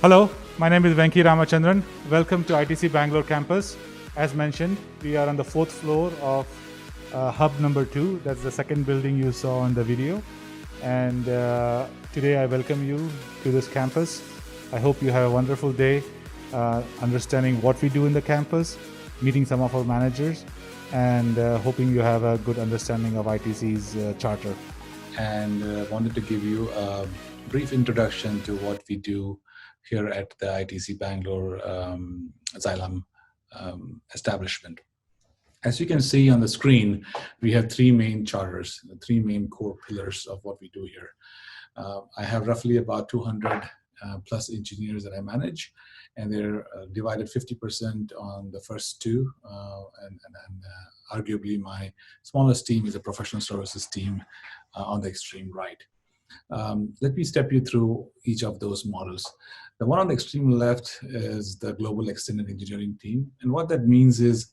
Hello, my name is Venki Ramachandran. Welcome to ITC Bangalore campus. As mentioned, we are on the fourth floor of hub number 2. That's the second building you saw in the video. And today I welcome you to this campus. I hope you have a wonderful day understanding what we do in the campus, meeting some of our managers, and hoping you have a good understanding of ITC's charter. And wanted to give you a brief introduction to what we do here at the ITC Bangalore Xylem establishment. As you can see on the screen, we have three main charters, three main core pillars of what we do here. I have roughly about 200 plus engineers that I manage, and they're divided 50% on the first two, and arguably my smallest team is a professional services team on the extreme right. Let me step you through each of those models. The one on the extreme left is the global extended engineering team. And what that means is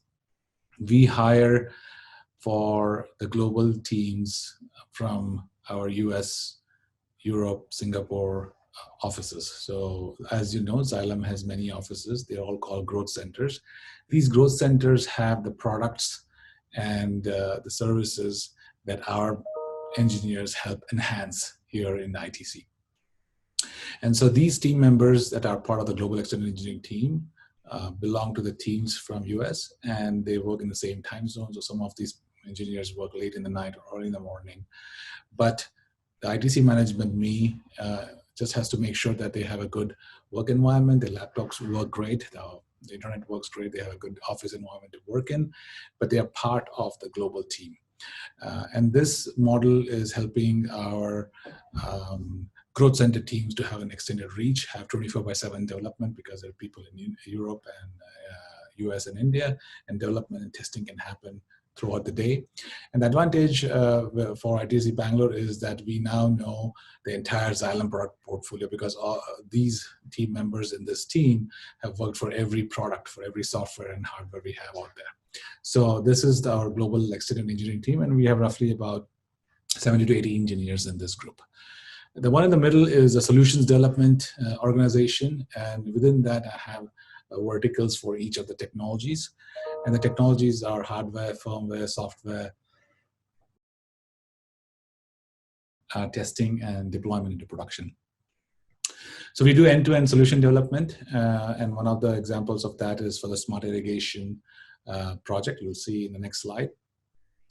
we hire for the global teams from our US, Europe, Singapore offices. So as you know, Xylem has many offices. They're all called growth centers. These growth centers have the products and the services that our engineers help enhance here in the ITC. And so these team members that are part of the Global Extended Engineering team belong to the teams from US, and they work in the same time zone. So some of these engineers work late in the night or early in the morning. But the ITC management, me, just has to make sure that they have a good work environment, their laptops work great, the internet works great, they have a good office environment to work in, but they are part of the global team. And this model is helping our growth center teams to have an extended reach, have 24/7 development, because there are people in Europe and US and India, and development and testing can happen throughout the day. And the advantage for ITC Bangalore is that we now know the entire Xylem product portfolio, because all these team members in this team have worked for every product, for every software and hardware we have out there. So this is our global extended engineering team, and we have roughly about 70 to 80 engineers in this group. The one in the middle is a solutions development organization, and within that I have verticals for each of the technologies. And the technologies are hardware, firmware, software, testing, and deployment into production. So we do end-to-end solution development, and one of the examples of that is for the smart irrigation project you'll see in the next slide,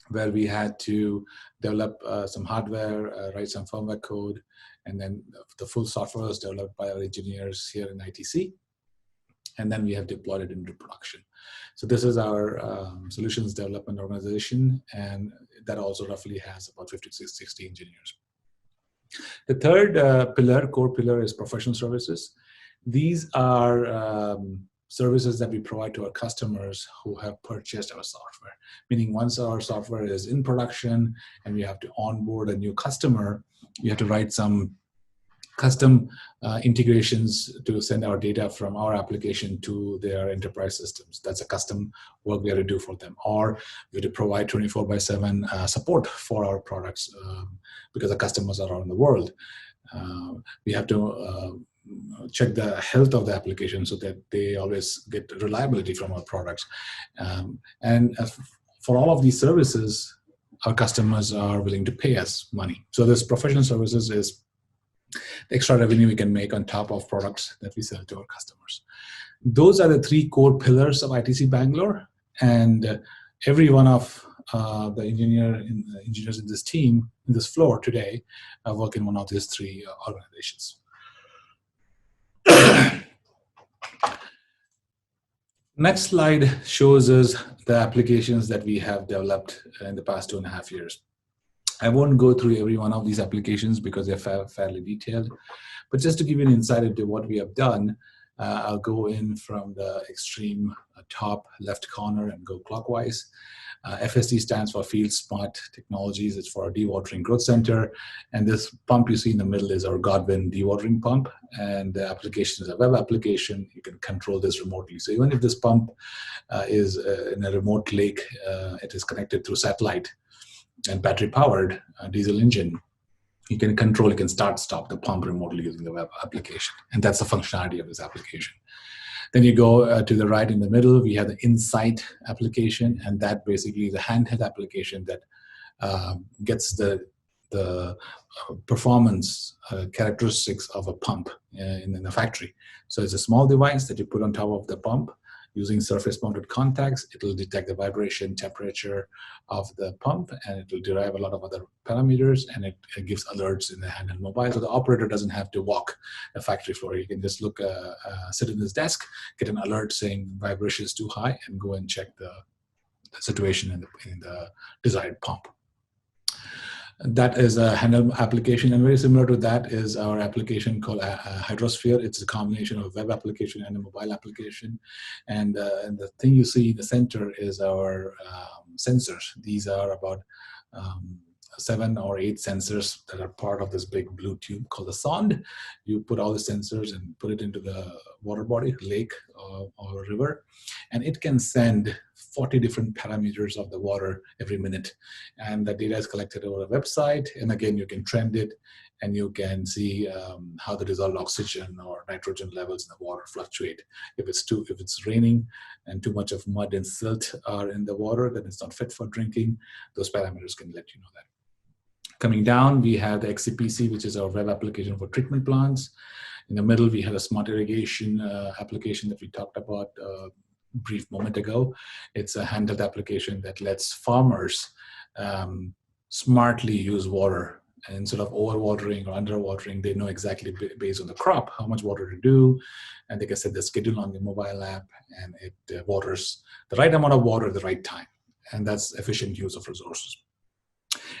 where we had to develop some hardware, write some firmware code, and then the full software was developed by our engineers here in ITC, and then we have deployed it into production. So this is our solutions development organization, and that also roughly has about 50 to 60 engineers. The third core pillar is professional services. These are services that we provide to our customers who have purchased our software. Meaning once our software is in production and we have to onboard a new customer, we have to write some custom integrations to send our data from our application to their enterprise systems. That's a custom work we have to do for them. Or we have to provide 24/7 support for our products because the customers are around the world. We have to check the health of the application so that they always get reliability from our products. And for all of these services, our customers are willing to pay us money. So this professional services is extra revenue we can make on top of products that we sell to our customers. Those are the three core pillars of ITC Bangalore, and every one of the engineers in this team, in this floor today, work in one of these three organizations. Next slide shows us the applications that we have developed in the past 2.5 years. I won't go through every one of these applications because they're fairly detailed, but just to give you an insight into what we have done, I'll go in from the extreme top left corner and go clockwise. FST stands for Field Smart Technologies. It's for our dewatering growth center. And this pump you see in the middle is our Godwin dewatering pump. And the application is a web application. You can control this remotely. So even if this pump is in a remote lake, it is connected through satellite and battery powered diesel engine. You can start, stop the pump remotely using the web application. And that's the functionality of this application. Then you go to the right in the middle, we have the Insight application, and that basically is a handheld application that gets the performance characteristics of a pump in a factory. So it's a small device that you put on top of the pump. Using surface-mounted contacts, it will detect the vibration, temperature of the pump, and it will derive a lot of other parameters, and it gives alerts in the handheld mobile. So the operator doesn't have to walk the factory floor. You can just sit in his desk, get an alert saying vibration is too high, and go and check the situation in the desired pump. That is a handheld application, and very similar to that is our application called Hydrosphere. It's a combination of a web application and a mobile application. And the thing you see in the center is our sensors. These are about 7 or 8 sensors that are part of this big blue tube called the sonde. You put all the sensors and put it into the water body, lake or river, and it can send 40 different parameters of the water every minute. And the data is collected over a website, and again, you can trend it, and you can see how the dissolved oxygen or nitrogen levels in the water fluctuate. If it's raining and too much of mud and silt are in the water, then it's not fit for drinking. Those parameters can let you know that. Coming down, we have the XCPC, which is our web application for treatment plants. In the middle, we have a smart irrigation application that we talked about a brief moment ago. It's a handheld application that lets farmers smartly use water. And instead of overwatering or underwatering, they know exactly based on the crop how much water to do, and they can set the schedule on the mobile app, and it waters the right amount of water at the right time. And that's efficient use of resources.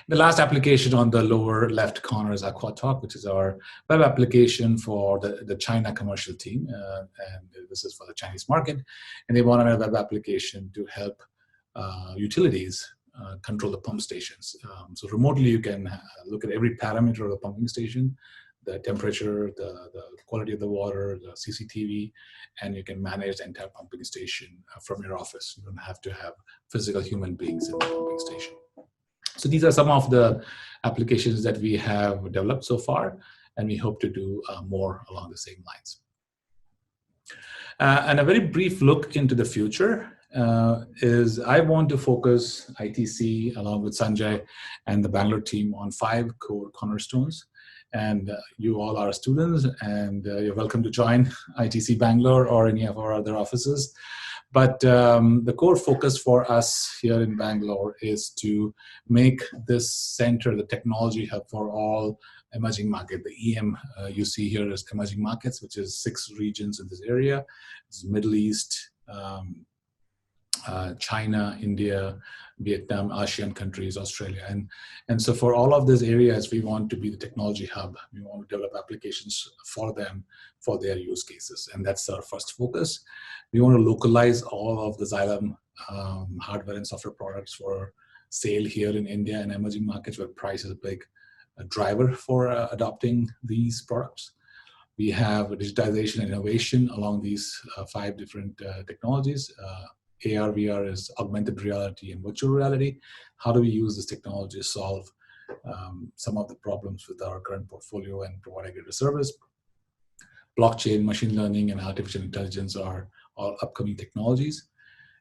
The last application on the lower left corner is AquaTalk, which is our web application for the China commercial team. And this is for the Chinese market. And they wanted a web application to help utilities control the pump stations. So remotely, you can look at every parameter of the pumping station, the temperature, the quality of the water, the CCTV, and you can manage the entire pumping station from your office. You don't have to have physical human beings in the pumping station. So these are some of the applications that we have developed so far, and we hope to do more along the same lines. And a very brief look into the future is I want to focus ITC along with Sanjay and the Bangalore team on 5 core cornerstones. And you all are students, and you're welcome to join ITC Bangalore or any of our other offices. But the core focus for us here in Bangalore is to make this center the technology hub for all emerging market. The EM you see here is emerging markets, which is 6 regions in this area. It's Middle East, China, India, Vietnam, ASEAN countries, Australia. And so for all of these areas, we want to be the technology hub. We want to develop applications for them, for their use cases. And that's our first focus. We want to localize all of the Xylem hardware and software products for sale here in India and emerging markets, where price is a big driver for adopting these products. We have digitization and innovation along these 5 different technologies. AR, VR is augmented reality and virtual reality. How do we use this technology to solve some of the problems with our current portfolio and provide a greater service? Blockchain, machine learning, and artificial intelligence are all upcoming technologies.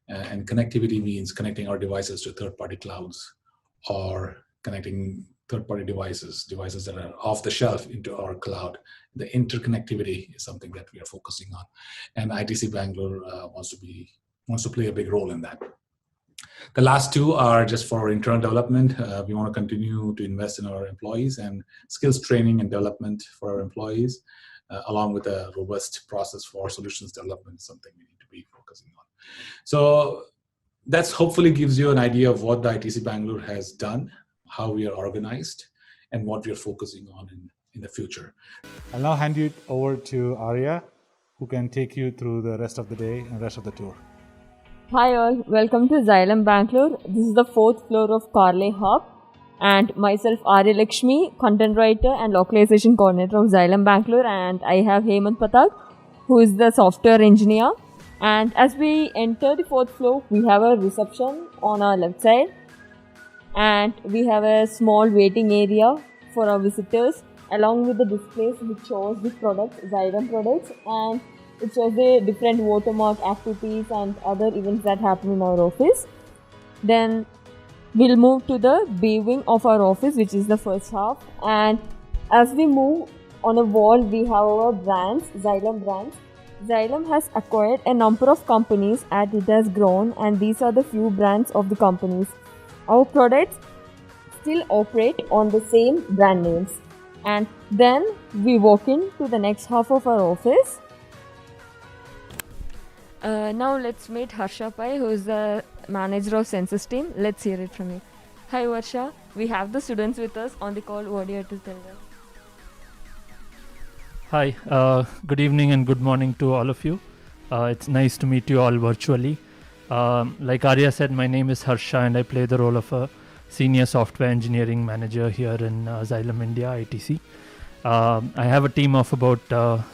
And connectivity means connecting our devices to third-party clouds, or connecting third-party devices that are off the shelf into our cloud. The interconnectivity is something that we are focusing on. And ITC Bangalore wants to play a big role in that. The last 2 are just for our internal development. We want to continue to invest in our employees, and skills training and development for our employees, along with a robust process for solutions development, something we need to be focusing on. So that's hopefully gives you an idea of what the ITC Bangalore has done, how we are organized, and what we are focusing on in the future. I'll now hand you over to Arya, who can take you through the rest of the day and rest of the tour. Hi all, welcome to Xylem Bangalore. This is the 4th floor of Parley Hub, and myself Arya Lakshmi, content writer and localization coordinator of Xylem Bangalore, and I have Hemant Pathak, who is the software engineer. And as we enter the 4th floor, we have a reception on our left side, and we have a small waiting area for our visitors, along with the displays which shows the products, Xylem products, and it shows the different watermark activities and other events that happen in our office. Then we'll move to the B wing of our office, which is the first half. And as we move on a wall, we have our brands, Xylem brands. Xylem has acquired a number of companies as it has grown, and these are the few brands of the companies. Our products still operate on the same brand names. And then we walk into the next half of our office. Now let's meet Harsha Pai, who is the manager of census team. Let's hear it from you. Hi Varsha, we have the students with us on the call. What do you have to tell them? Hi, good evening and good morning to all of you. It's nice to meet you all virtually. Like Arya said, my name is Harsha and I play the role of a senior software engineering manager here in Xylem India, ITC. I have a team of about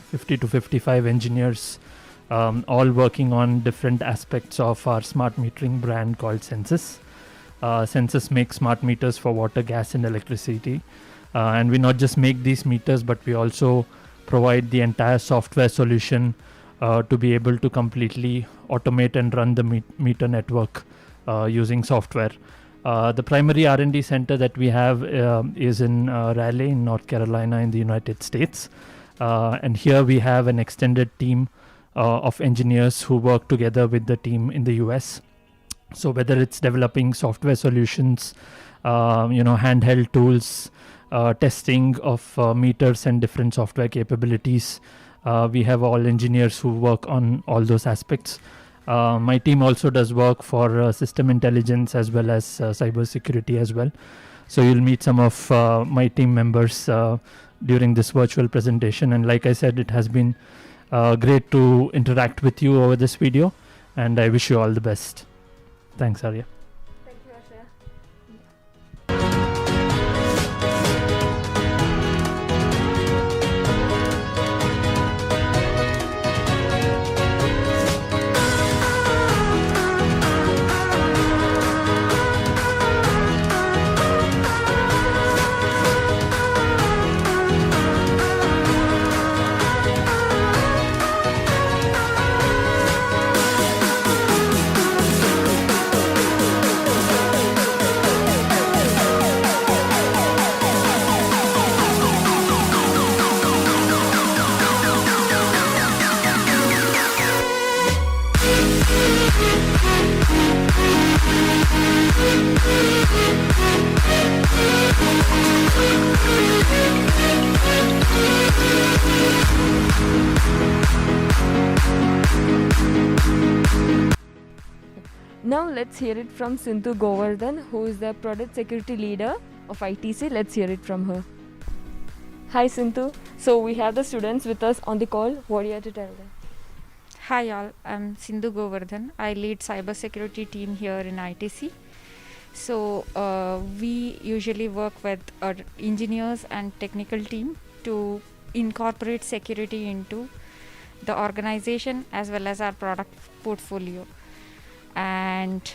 50 to 55 engineers, all working on different aspects of our smart metering brand called Census. Census makes smart meters for water, gas and electricity. And we not just make these meters, but we also provide the entire software solution to be able to completely automate and run the meter network using software. The primary R&D center that we have is in Raleigh in North Carolina in the United States. And here we have an extended team of engineers who work together with the team in the US. So whether it's developing software solutions, handheld tools, testing of meters and different software capabilities, we have all engineers who work on all those aspects. My team also does work for system intelligence as well as cyber security as well. So you'll meet some of my team members during this virtual presentation. And like I said, it has been great to interact with you over this video, and I wish you all the best. Thanks, Arya. Thank you, Harsha. Now let's hear it from Sindhu Govardhan, who is the product security leader of ITC. Let's hear it from her. Hi Sindhu. So we have the students with us on the call. What do you have to tell them? Hi all, I'm Sindhu Govardhan. I lead cybersecurity team here in ITC. So we usually work with our engineers and technical team to incorporate security into the organization as well as our product portfolio. And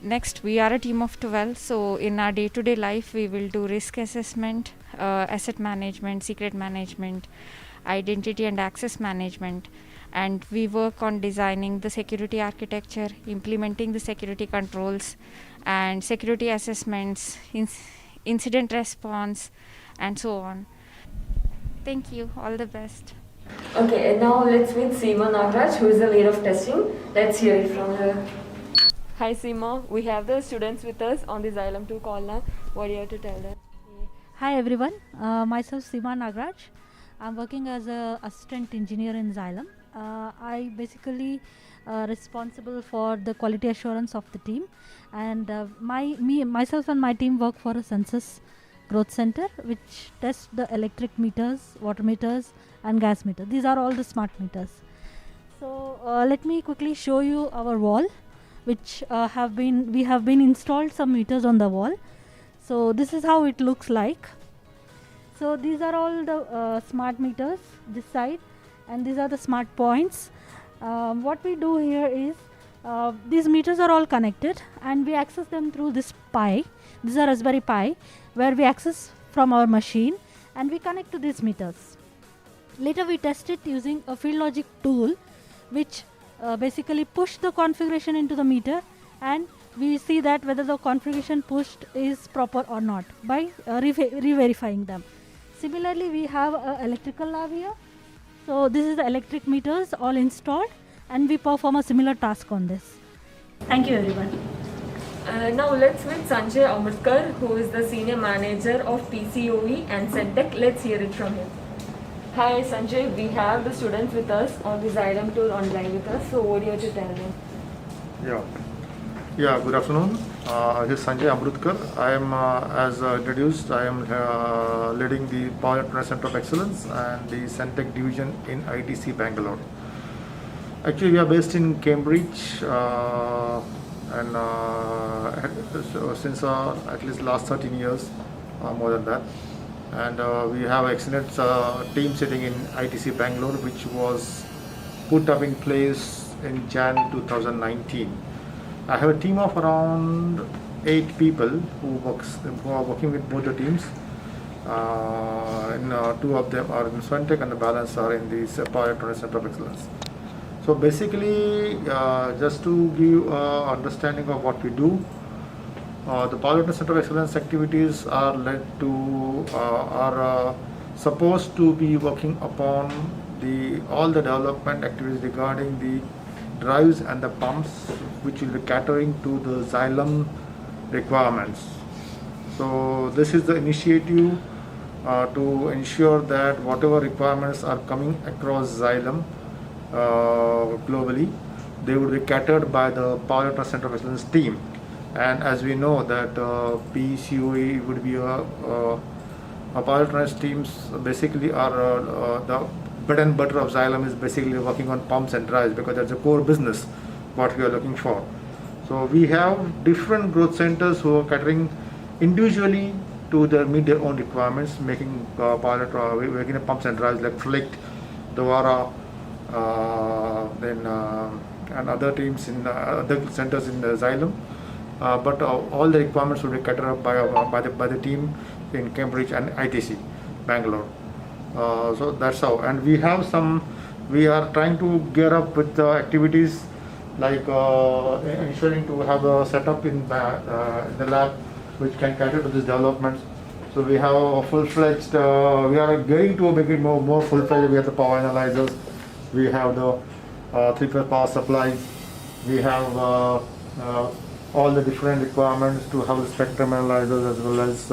next, we are a team of 12. So in our day-to-day life, we will do risk assessment, asset management, secret management, identity and access management. And we work on designing the security architecture, implementing the security controls and security assessments, incident response, and so on. Thank you. All the best. Okay, and now let's meet Seema Nagraj, who is the lead of testing. Let's hear it from her. Hi Seema, we have the students with us on the Xylem 2 call now. What do you have to tell them? Hi everyone, myself Seema Nagraj. I'm working as an assistant engineer in Xylem. I basically responsible for the quality assurance of the team, and myself and my team work for a census growth center which tests the electric meters, water meters and gas meter. These are all the smart meters. So let me quickly show you our wall, which we have been installed some meters on the wall. So this is how it looks like. So these are all the smart meters this side, and these are the smart points. What we do here is these meters are all connected and we access them through this Pi. This is a Raspberry Pi, where we access from our machine and we connect to these meters. Later we test it using a field logic tool which basically push the configuration into the meter, and we see that whether the configuration pushed is proper or not by re-verifying them. Similarly, we have an electrical lab here. So this is the electric meters all installed, and we perform a similar task on this. Thank you everyone. Now let's meet Sanjay Amritkar, who is the Senior Manager of PCOE and Centec. Let's hear it from him. Hi Sanjay, we have the students with us on the Xylem tour online with us. So what do you have to tell them? Yeah. Good afternoon. This is Sanjay Amritkar. I am, as introduced, I am leading the Power Electronics Center of Excellence and the Centec division in ITC Bangalore. Actually, we are based in Cambridge, and since at least last 13 years, more than that. And we have an excellent team sitting in ITC Bangalore, which was put up in place in Jan 2019. I have a team of around 8 people who are working with both the teams. Two of them are in Swentech and the balance are in the Power Electronics Center of Excellence. So basically, just to give understanding of what we do, the Power Electronics Center of Excellence activities are supposed to be working upon all the development activities regarding the drives and the pumps, which will be catering to the Xylem requirements. So this is the initiative to ensure that whatever requirements are coming across Xylem globally, they would be catered by the Power Electronics Center of Excellence team. And as we know that PCOE would be a Power Electronics teams basically are the bread and butter of Xylem is basically working on pumps and drives, because that's the core business what we are looking for. So we have different growth centers who are catering individually to meet their own requirements, making making pumps and drives like Flict, Dwara, and other teams in other centers in Xylem. But all the requirements will be catered up by the team in Cambridge and ITC Bangalore. So that's how. And we are trying to gear up with the activities like ensuring to have a setup in the lab which can cater to these developments. So we have a full-fledged, we are going to make it more full-fledged. We have the power analyzers, we have the 3-phase power supply, we have all the different requirements to have the spectrum analyzers as well as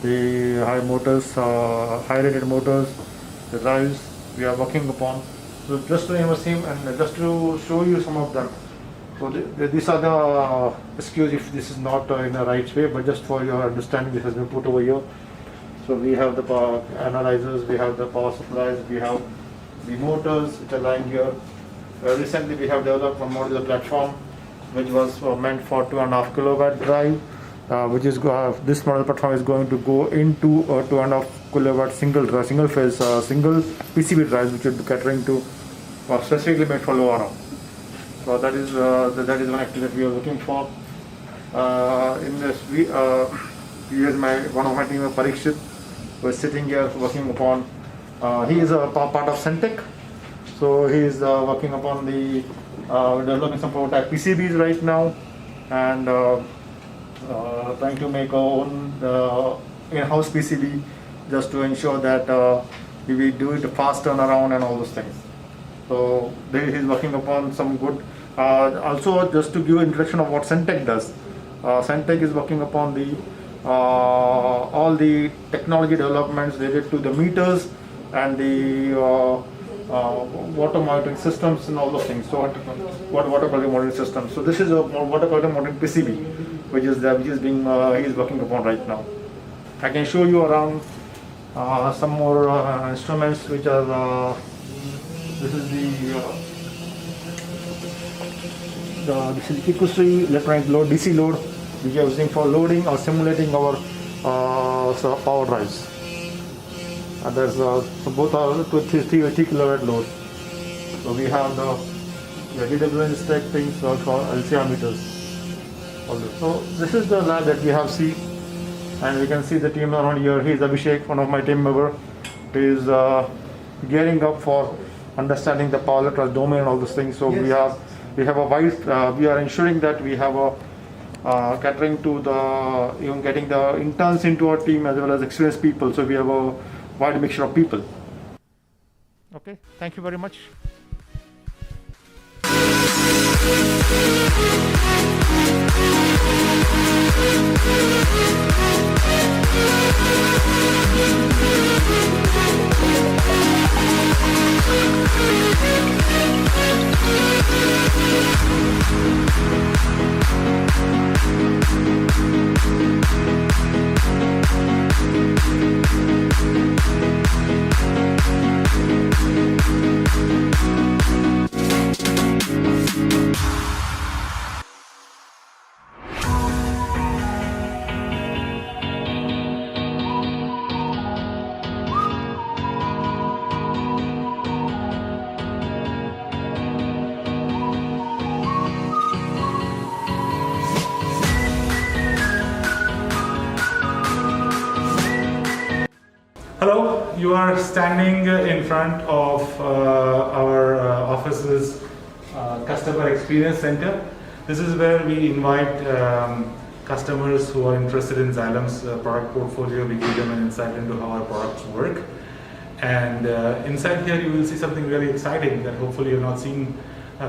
the high motors, high rated motors, the drives we are working upon. So just to name a same and just to show you some of them. So these are the excuse if this is not in the right way, but just for your understanding, this has been put over here. So we have the power analyzers, we have the power supplies, we have the motors which are lying here. Recently we have developed a modular platform which was meant for 2.5 kilowatt drive, which is this model platform is going to go into a 2.5 kilowatt single phase single PCB drives, which will be catering to specifically made for LoRa. So that is one activity that we are looking for. In this, here is one of my team, Parikshit, who is sitting here working upon. He is a part of Centec, so he is working upon the developing some prototype PCBs right now, and trying to make our own in-house PCB just to ensure that we do it fast turnaround and all those things. So he is working upon some good. Also, just to give an introduction of what Centec does, Centec is working upon all the technology developments related to the meters and the water monitoring systems and all those things. So water quality monitoring systems. So this is a water quality monitoring PCB, which is being he is working upon right now. I can show you around some more instruments which are. This is this is Ikusi electronic load, DC load, which we are using for loading or simulating our power drives. And there's so both are 3 kilowatt load. So we have the DWN stack things for LCR meters. So this is the lab that we have And we can see the team around here. He's Abhishek, one of my team member. He's gearing up for understanding the power electronics domain and all those things. So we have a wide. We are ensuring that we have a catering to the even getting the interns into our team as well as experienced people. So we have a wide mixture of people. Okay, thank you very much. Hello, you are standing in front of our office's Customer Experience Center. This is where we invite customers who are interested in Xylem's product portfolio. We give them an insight into how our products work. And inside here you will see something really exciting that hopefully you've not seen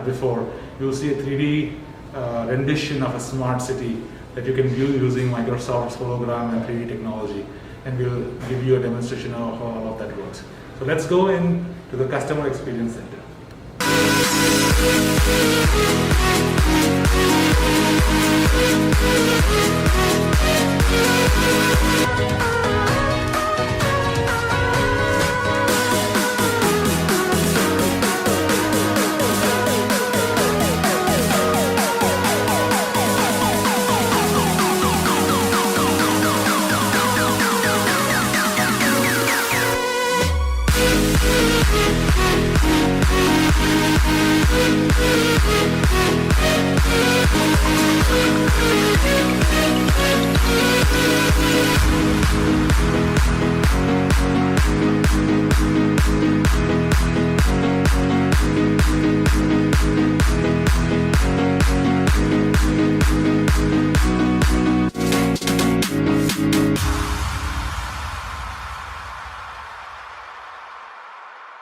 before. You will see a 3D rendition of a smart city that you can view using Microsoft's hologram and 3D technology. And we'll give you a demonstration of how all of that works. So let's go in to the Customer Experience Center.